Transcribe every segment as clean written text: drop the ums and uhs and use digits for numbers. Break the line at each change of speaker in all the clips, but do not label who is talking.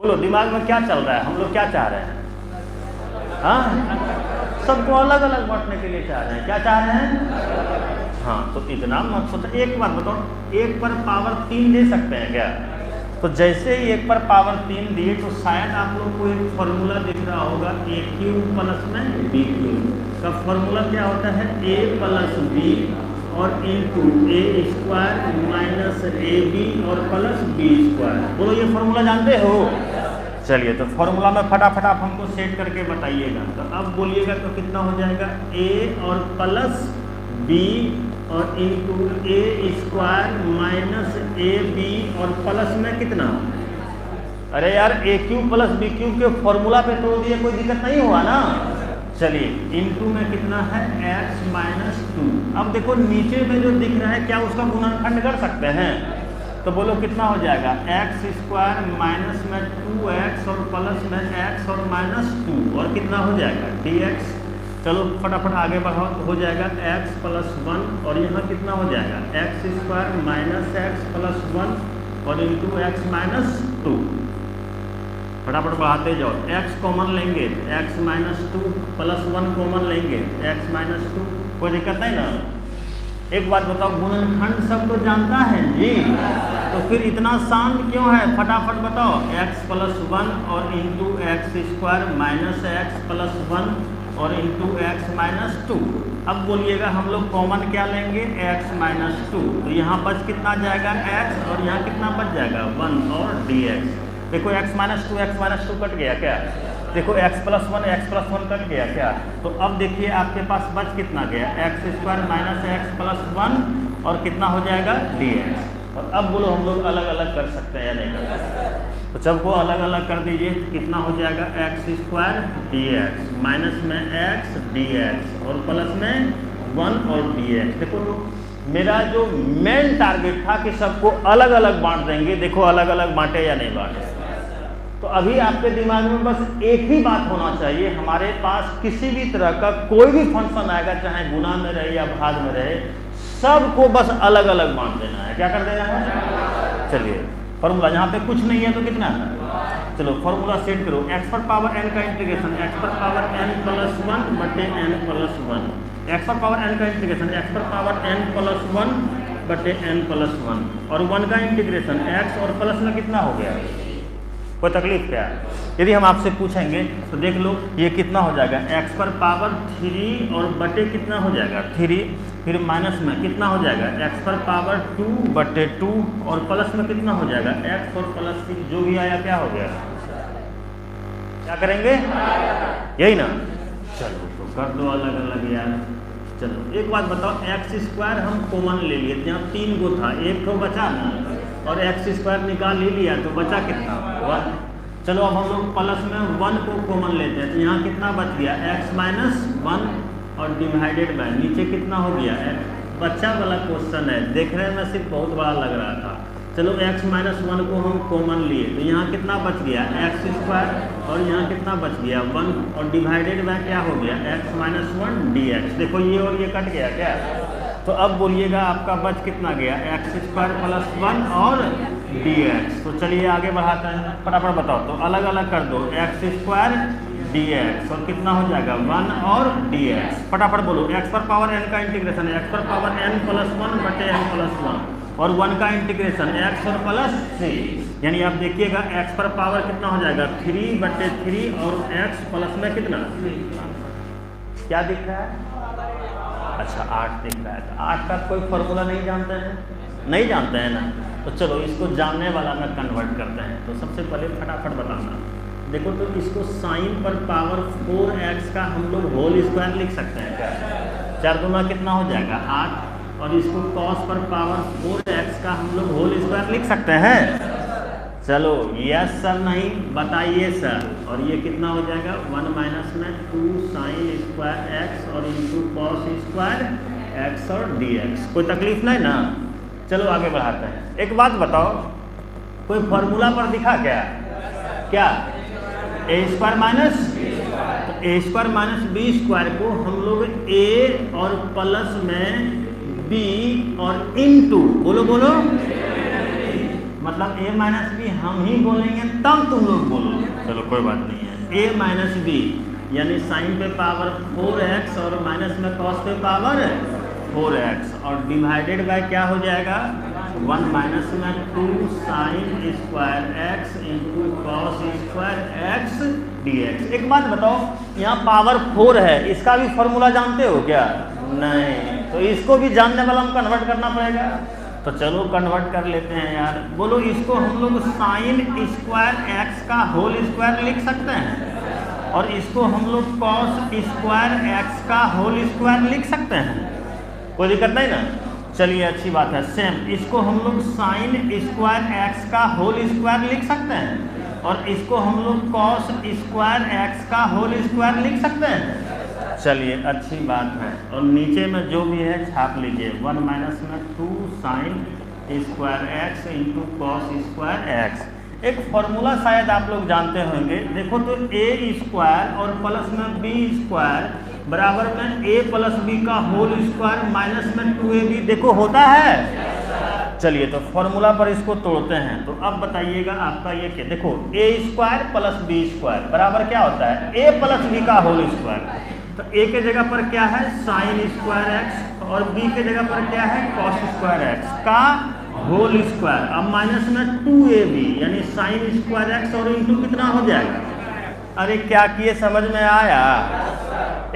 बोलो दिमाग में क्या चल रहा है, हम लोग क्या चाह रहे हैं? हाँ, सबको अलग अलग बांटने के लिए चाह रहे हैं। क्या चाह रहे हैं? हाँ, तो इतना मत सोचो। एक बात बताओ, 1 पर पावर 3 दे सकते हैं क्या? तो जैसे ही 1 पर पावर 3 दिए तो शायद आप लोग को एक फॉर्मूला दिख रहा होगा, ए क्यूब प्लस में बी क्यूब का फॉर्मूला क्या होता है? ए प्लस बी और into a square minus a b और प्लस बी स्क्वायर। बोलो ये फॉर्मूला जानते हो? चलिए, तो फॉर्मूला में फटाफट आप हमको सेट करके बताइएगा। तो अब बोलिएगा तो कितना हो जाएगा? ए और प्लस बी और into a square minus a b और प्लस में कितना? अरे यार, a cube plus b cube के फॉर्मूला पे तोड़ दिए, कोई दिक्कत नहीं हुआ ना। चलिए, इंटू में कितना है? x minus 2। अब देखो नीचे में जो दिख रहा है, क्या उसका गुणनखंड कर सकते हैं? तो बोलो कितना हो जाएगा? एक्स स्क्वायर माइनस में 2x और प्लस में x और माइनस 2 और कितना हो जाएगा? dx। चलो फटाफट आगे बढ़ाओ तो हो जाएगा x प्लस 1 और यहाँ कितना हो जाएगा? X square minus x plus 1 और इंटू एक्स माइनस 2। फटाफट बढ़ाते जाओ। x कॉमन लेंगे x माइनस 2 प्लस 1 कॉमन लेंगे x माइनस 2, कोई दिक्कत नहीं ना। एक बात बताओ, गुणनखंड सब तो जानता है जी, तो फिर इतना शांत क्यों है? फटाफट बताओ। x प्लस 1 और into x square minus x plus 1 और इंटू एक्स माइनस 2। अब बोलिएगा हम लोग कॉमन क्या लेंगे? x minus 2। तो यहाँ बच कितना जाएगा? x और यहाँ कितना बच जाएगा? 1 और dx। देखो x माइनस 2 कट गया क्या? देखो x प्लस 1 कट गया क्या? तो अब देखिए आपके पास बच कितना गया? X square minus x plus 1 और कितना हो जाएगा? dx। और अब बोलो हम लोग अलग अलग कर सकते हैं या नहीं कर सकते? तो सबको अलग अलग कर दीजिए। कितना हो जाएगा? एक्स स्क्वायर dx माइनस में x dx और प्लस में 1 और dx। देखो तो मेरा जो मेन टारगेट था कि सबको अलग अलग बांट देंगे, देखो अलग अलग बांटे या नहीं बांटे। तो अभी आपके दिमाग में बस एक ही बात होना चाहिए, हमारे पास किसी भी तरह का कोई भी फंक्शन आएगा, चाहे गुणा में रहे या भाग में रहे, सबको बस अलग अलग बांट देना है। क्या कर देना है? चलिए फॉर्मूला, यहाँ पे कुछ नहीं है तो कितना है? चलो फॉर्मूला सेट करो। x पर पावर n का इंटीग्रेशन x पर पावर n प्लस 1 बटे n प्लस 1। x पर पावर n का इंटीग्रेशन x पर पावर n प्लस 1 बटे n प्लस 1 और 1 का इंटीग्रेशन x और प्लस में कितना हो गया? कोई तकलीफ क्या है? यदि हम आपसे पूछेंगे तो देख लो ये कितना हो जाएगा? x पर पावर 3 और बटे कितना हो जाएगा? 3, फिर माइनस में कितना हो जाएगा? x पर पावर 2 बटे 2 और प्लस में कितना हो जाएगा? x और प्लस 3 जो भी आया क्या हो गया? क्या करेंगे? यही ना। चलो तो कर दो अलग अलग यार। चलो एक बात बताओ, एक्स स्क्वायर हम कॉमन ले लिए, यहाँ 3 गो था, एक तो बचा ना, और एक्स स्क्वायर निकाल ही लिया तो बचा कितना? 1। चलो अब हम लोग प्लस में 1 को कॉमन लेते हैं, तो यहाँ कितना बच गया? x माइनस 1 और डिवाइडेड बाय नीचे कितना हो गया? बच्चा वाला क्वेश्चन है, देखने में सिर्फ बहुत बड़ा लग रहा था। चलो x माइनस 1 को हम कॉमन लिए तो यहाँ कितना बच गया? एक्स स्क्वायर और यहाँ कितना बच गया? 1 और डिवाइडेड बाय क्या हो गया? x minus 1 dx। देखो ये और ये कट गया क्या? तो अब बोलिएगा आपका बच कितना गया? एक्स स्क्वायर प्लस 1 और dx। तो चलिए आगे बढ़ाते हैं, फटाफट बताओ। तो अलग अलग कर दो, एक्स स्क्वायर dx और कितना हो जाएगा? 1 और dx। फटाफट बोलो। x पर पावर n का इंटीग्रेशन है x पर पावर n प्लस 1 बटे n प्लस 1 और 1 का इंटीग्रेशन x और प्लस 3, यानी आप देखिएगा x पर पावर कितना हो जाएगा? 3 बटे 3 और x प्लस में कितना? क्या दिख रहा है? अच्छा 8 दिख रहा है। तो 8 का कोई फॉर्मूला नहीं जानते हैं? नहीं जानते हैं ना। तो चलो इसको जानने वाला में कन्वर्ट करते हैं। तो सबसे पहले फटाफट बताना, देखो तो इसको साइन पर पावर 4x का हम लोग होल स्क्वायर लिख सकते हैं क्या? 4 दूना कितना हो जाएगा? 8। और इसको cos पर पावर 4x का हम लोग होल स्क्वायर लिख सकते हैं? चलो यस सर, नहीं बताइए सर। और ये कितना हो जाएगा? 1 माइनस में 2 साइन स्क्वायर x और इंटू कॉस स्क्वायर x और dx। कोई तकलीफ नहीं ना। चलो आगे बढ़ाते हैं। एक बात बताओ, कोई फॉर्मूला पर दिखा क्या? क्या? ए स्क्वायर माइनस, तो ए स्क्वायर माइनस बी स्क्वायर को हम लोग a और प्लस में b और इंटू, बोलो बोलो, मतलब a माइनस बी हम ही बोलेंगे तब तुम लोग बोलो। चलो कोई बात नहीं है। a माइनस बी यानी साइन पे पावर 4x और माइनस में कॉस पे पावर 4x और डिवाइडेड बाय क्या हो जाएगा 1 माइनस में 2 sine square x into cos square x dx। एक बात बताओ, यहाँ पावर 4 है, इसका भी फॉर्मूला जानते हो क्या? नहीं, तो इसको भी जानने वाला हम कन्वर्ट करना पड़ेगा। तो चलो कन्वर्ट कर लेते हैं यार। बोलो, इसको हम लोग साइन स्क्वायर x का होल स्क्वायर लिख सकते हैं और इसको हम लोग कॉस स्क्वायर x का होल स्क्वायर लिख सकते हैं, कोई दिक्कत नहीं ना। चलिए अच्छी बात है। सेम इसको हम लोग साइन स्क्वायर x का होल स्क्वायर लिख सकते हैं और इसको हम लोग कॉस स्क्वायर x का होल स्क्वायर लिख सकते हैं। चलिए अच्छी बात है। और नीचे में जो भी है छाप लीजिए। 1 माइनस में 2 sine square x into cos square x। एक फॉर्मूला शायद आप लोग जानते होंगे। देखो तो a स्क्वायर और प्लस में b स्क्वायर बराबर में a प्लस b का होल स्क्वायर माइनस में 2ab। देखो होता है। चलिए तो फॉर्मूला पर इसको तोड़ते हैं। तो अब बताइएगा आपका ये क्या। देखो a square plus b square बराबर क्या होता है a प्लस b का होल स्क्वायर। तो a के जगह पर क्या है साइन स्क्वायर x और b के जगह पर क्या है कॉस स्क्वायर x का होल स्क्वायर। अब माइनस में 2ab यानी साइन स्क्वायर x और इंटू कितना हो जाएगा। अरे क्या किए समझ में आया?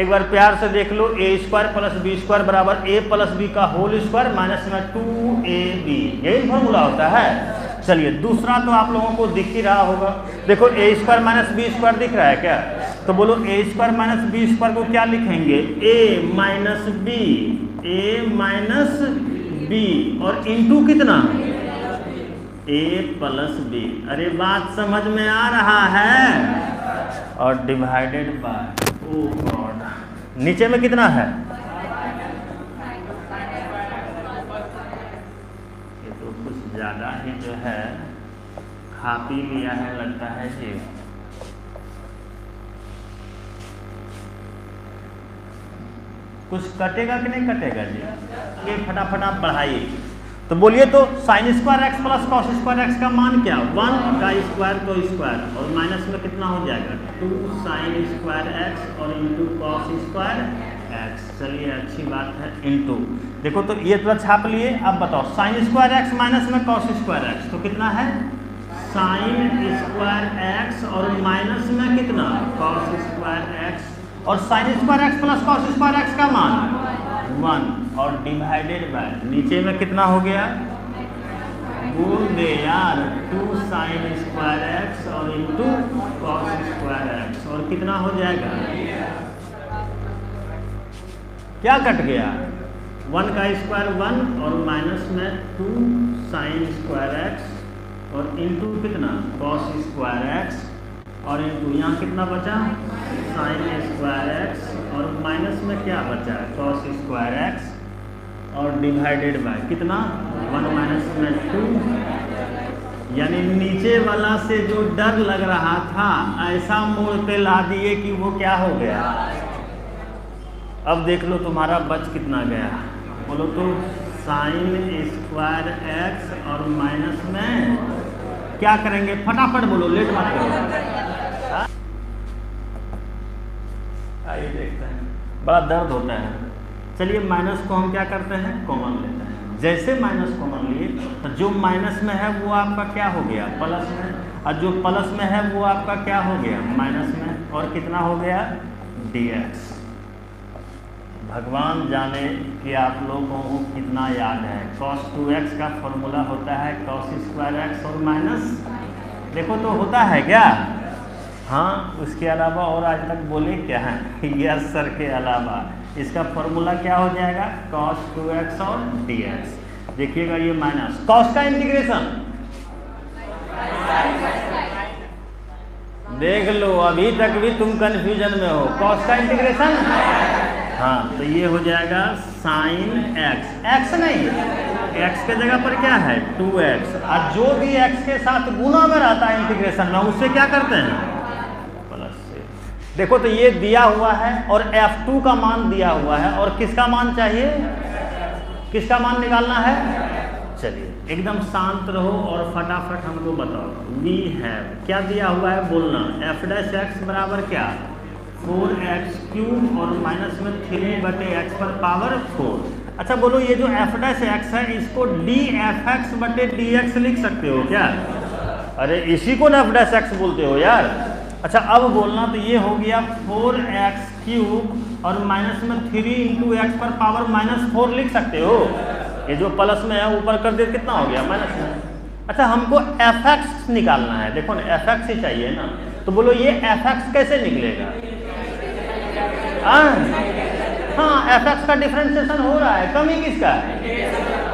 एक बार प्यार से देख लो। a square plus b square बराबर a प्लस b का होल स्क्वायर माइनस में 2ab, यही फॉर्मूला होता है। चलिए दूसरा तो आप लोगों को दिख ही रहा होगा। देखो a square minus b square दिख रहा है क्या? तो बोलो a square minus b square को क्या लिखेंगे a माइनस b और इंटू कितना a प्लस b। अरे बात समझ में आ रहा है। और डिवाइडेड बाय ओ गॉड नीचे में कितना है ये तो कुछ ज़्यादा ही जो है खा पी लिया है लगता है जी। कुछ कटेगा कि नहीं कटेगा जी? ये फटाफट आप बढ़ाइए। तो बोलिए तो sine square x plus cos square x का मान क्या 1 का स्क्वायर तो स्क्वायर और माइनस में कितना हो जाएगा 2 साइन स्क्वायर एक्स और इंटू कॉस स्क्वायर एक्स। चलिए अच्छी बात है इंटू। देखो तो ये थोड़ा छाप लिए। अब बताओ साइन स्क्वायर एक्स माइनस में कॉस स्क्वायर एक्स तो कितना है साइन स्क्वायर एक्स और माइनस में कितना कॉस स्क्वायर एक्स और sine square x plus cos square x का मान 1 और डिवाइडेड बाय नीचे में कितना हो गया बोल दे यार 2 साइन स्क्वायर एक्स और इंटू कॉस स्क्वायर एक्स और कितना हो जाएगा क्या कट गया 1 का स्क्वायर 1 और माइनस में 2 साइन स्क्वायर एक्स और इंटू कितना कॉस स्क्वायर एक्स और इंटू यहाँ कितना बचा साइन स्क्वायर एक्स और माइनस में क्या बचा कॉस स्क्वायर एक्स और डिवाइडेड बाय कितना 1 माइनस में 2। यानी नीचे वाला से जो डर लग रहा था ऐसा मोड़ पे ला दिए कि वो क्या हो गया। अब देख लो तुम्हारा बच कितना गया। बोलो तो साइन स्क्वायर एक्स और माइनस में क्या करेंगे फटाफट बोलो लेट मत करो। आइए देखते हैं बड़ा दर्द होता है। चलिए माइनस को हम क्या करते हैं कॉमन लेते हैं। जैसे माइनस कॉमन लिए तो जो माइनस में है वो आपका क्या हो गया प्लस में और जो प्लस में है वो आपका क्या हो गया माइनस में और कितना हो गया dx। भगवान जाने कि आप लोगों को कितना याद है। cos 2x का फॉर्मूला होता है cos स्क्वायर एक्स और माइनस। देखो तो होता है क्या हाँ उसके अलावा और आज तक बोले क्या है यस सर के अलावा इसका फॉर्मूला क्या हो जाएगा cos 2x और dx। देखिएगा ये माइनस cos का इंटीग्रेशन देख लो अभी तक भी तुम कंफ्यूजन में हो। cos का इंटीग्रेशन हाँ तो ये हो जाएगा साइन एक्स एक्स नहीं x के जगह पर क्या है 2x और जो भी x के साथ गुना में रहता है इंटीग्रेशन में उससे क्या करते हैं प्लस से। देखो तो ये दिया हुआ है और f2 का मान दिया हुआ है और किसका मान चाहिए किसका मान निकालना है। चलिए एकदम शांत रहो और फटाफट हमको बताओ। वी हैव क्या दिया हुआ है बोलना, एफ डैश एक्स बराबर क्या 4x³ और माइनस में 3/x पर पावर 4। अच्छा बोलो ये जो एफ डैश एक्स है इसको dfx/dx लिख सकते हो क्या? अरे इसी को ना एफ डैश एक्स बोलते हो यार। अच्छा अब बोलना तो ये हो गया 4x³ और माइनस में 3 × x पर पावर -4 लिख सकते हो। ये जो प्लस में है ऊपर कर दे कितना हो गया माइनस में। अच्छा हमको fx निकालना है, देखो ना fx ही चाहिए ना, तो बोलो ये fx कैसे निकलेगा? हाँ fx का डिफरेंशिएशन हो रहा है, कमी किसका है?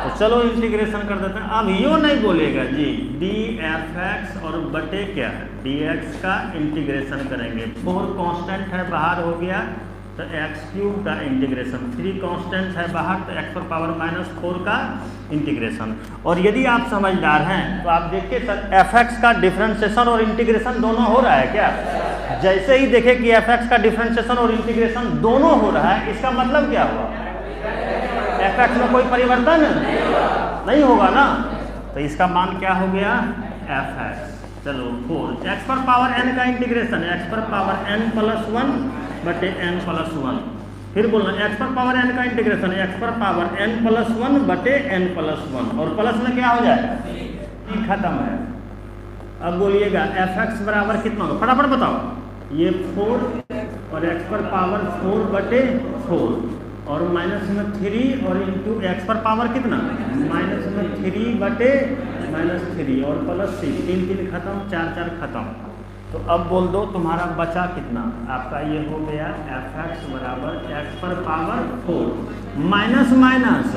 तो चलो इंटीग्रेशन कर देते हैं। अब यो नहीं बोलेगा जी, dfx और बटे क्या है dx का इंटीग्रेशन करेंगे। 4 कांस्टेंट है बाहर हो गया तो x³ का इंटीग्रेशन, 3 कांस्टेंट है बाहर तो x पर पावर -4 का इंटीग्रेशन। और यदि आप समझदार हैं तो आप देखिए सर fx का डिफरेंशिएशन और इंटीग्रेशन दोनों हो रहा है क्या? जैसे ही देखें कि fx का डिफरेंशिएशन और इंटीग्रेशन दोनों हो रहा है, इसका मतलब क्या हुआ? fx में कोई परिवर्तन नहीं होगा ना, तो इसका मान क्या हो गया fx। चलो 4 x पर पावर n का इंटीग्रेशन, x पर पावर n+1/n+1। फिर बोलना x पर पावर n का इंटीग्रेशन, x पर पावर n+1/n+1 और प्लस में क्या हो जाएगा खत्म है। अब बोलिएगा fx बराबर कितना होगा, फटाफट बताओ। ये 4 और x पर पावर 4/4 और माइनस में 3 और इंटू x पर पावर कितना माइनस में 3/-3 और प्लस 3 खत्म, 4 खत्म। तो अब बोल दो तुम्हारा बचा कितना, आपका ये हो गया fx बराबर x पर पावर 4 माइनस माइनस,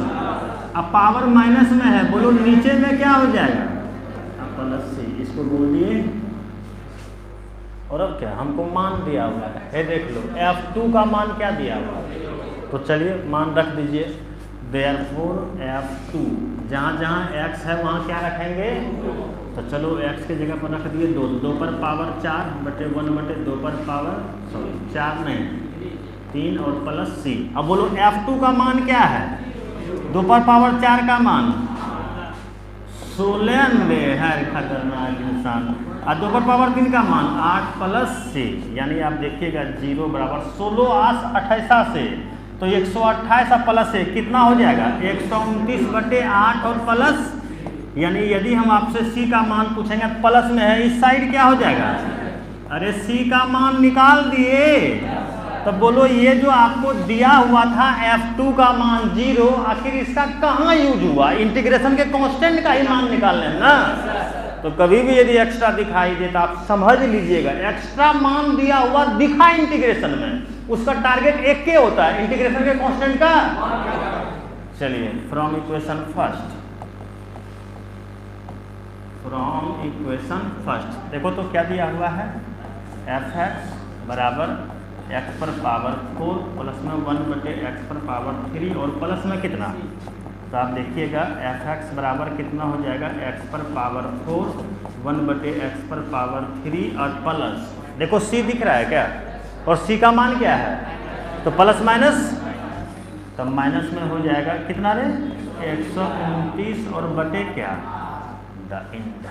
अब पावर माइनस में है, बोलो नीचे में क्या हो जाएगा अब प्लस 3, इसको बोल दिए। और अब क्या हमको मान दिया हुआ है, देख लो f2 का मान क्या दिया हुआ है, तो चलिए मान रख दीजिए। देयरफॉर f2 जहाँ जहाँ x है वहाँ क्या रखेंगे, तो चलो x के जगह पर रख दिए 2 पर पावर 4/1/2 पर पावर 4 नहीं 3 और प्लस c। अब बोलो f2 का मान क्या है, 2 पर पावर 4 का मान 16 है, खतरनाक इंसान। और 2 पर पावर 3 का मान 8 प्लस c, यानी आप देखिएगा 0 बराबर 16 से तो 128 प्लस से कितना हो जाएगा 129/8 और प्लस, यानी यदि हम आपसे c का मान पूछेंगे प्लस में है, इस साइड क्या हो जाएगा, अरे c का मान निकाल दिए। तो बोलो ये जो आपको दिया हुआ था f2 का मान 0, आखिर इसका कहाँ यूज हुआ, इंटीग्रेशन के कांस्टेंट का ही मान निकालना है ना। तो कभी भी यदि एक्स्ट्रा दिखाई दे तो आप समझ लीजिएगा एक्स्ट्रा मान दिया हुआ दिखा इंटीग्रेशन में, उसका टारगेट एक के होता है इंटीग्रेशन के कांस्टेंट का। चलिए फ्रॉम इक्वेशन फर्स्ट देखो तो क्या दिया हुआ है, fx बराबर x पर पावर 4 प्लस में 1/x पर पावर 3 और प्लस में कितना, तो आप देखिएगा fx बराबर कितना हो जाएगा x पर पावर 4 1/x पर पावर 3 और प्लस, देखो c दिख रहा है क्या, और c का मान क्या है, तो प्लस माइनस, तो माइनस में हो जाएगा कितना रे 129 और बटे क्या द इंट।